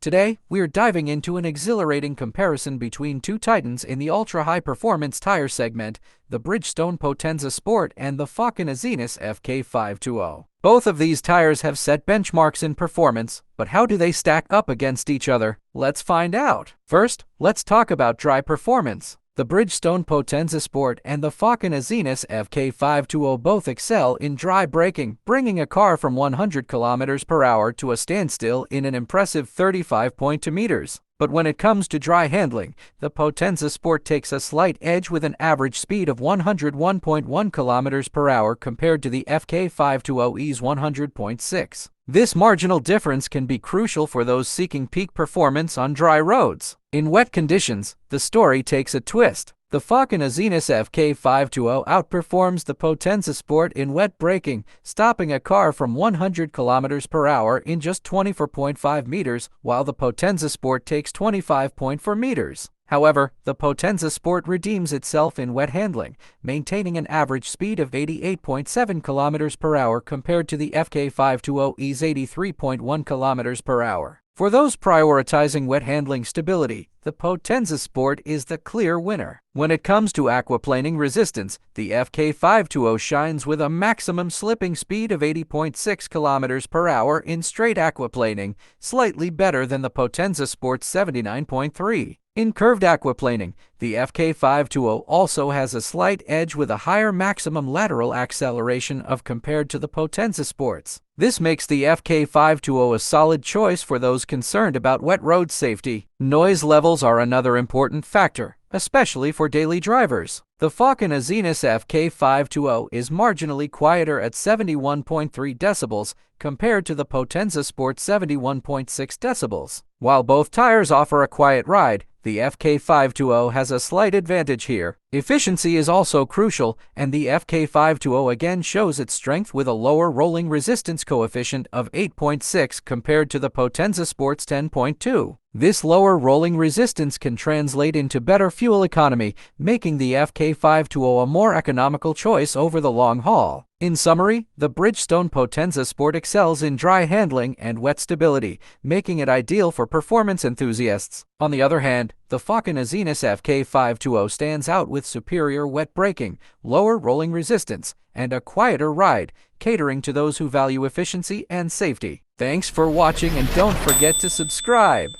Today, we're diving into an exhilarating comparison between two titans in the ultra-high-performance tire segment, the Bridgestone Potenza Sport and the Falken Azenis FK520. Both of these tires have set benchmarks in performance, but how do they stack up against each other? Let's find out. First, let's talk about dry performance. The Bridgestone Potenza Sport and the Falken Azenis FK520 both excel in dry braking, bringing a car from 100 km per hour to a standstill in an impressive 35.2 meters. But when it comes to dry handling, the Potenza Sport takes a slight edge with an average speed of 101.1 km per hour compared to the FK520's 100.6. This marginal difference can be crucial for those seeking peak performance on dry roads. In wet conditions, the story takes a twist. The Falken Azenis FK520 outperforms the Potenza Sport in wet braking, stopping a car from 100 km per hour in just 24.5 meters, while the Potenza Sport takes 25.4 meters. However, the Potenza Sport redeems itself in wet handling, maintaining an average speed of 88.7 km per hour compared to the FK520's 83.1 km per hour. For those prioritizing wet handling stability, the Potenza Sport is the clear winner. When it comes to aquaplaning resistance, the FK520 shines with a maximum slipping speed of 80.6 km per hour in straight aquaplaning, slightly better than the Potenza Sport's 79.3. In curved aquaplaning, the FK520 also has a slight edge with a higher maximum lateral acceleration compared to the Potenza Sports. This makes the FK520 a solid choice for those concerned about wet road safety. Noise levels are another important factor, especially for daily drivers. The Falken Azenis FK520 is marginally quieter at 71.3 decibels compared to the Potenza Sport's 71.6 decibels. While both tires offer a quiet ride, the FK520 has a slight advantage here. Efficiency is also crucial, and the FK520 again shows its strength with a lower rolling resistance coefficient of 8.6 compared to the Potenza Sport's 10.2. This lower rolling resistance can translate into better fuel economy, making the FK520 a more economical choice over the long haul. In summary, the Bridgestone Potenza Sport excels in dry handling and wet stability, making it ideal for performance enthusiasts. On the other hand, the Falken Azenis FK520 stands out with superior wet braking, lower rolling resistance, and a quieter ride, catering to those who value efficiency and safety. Thanks for watching, and don't forget to subscribe.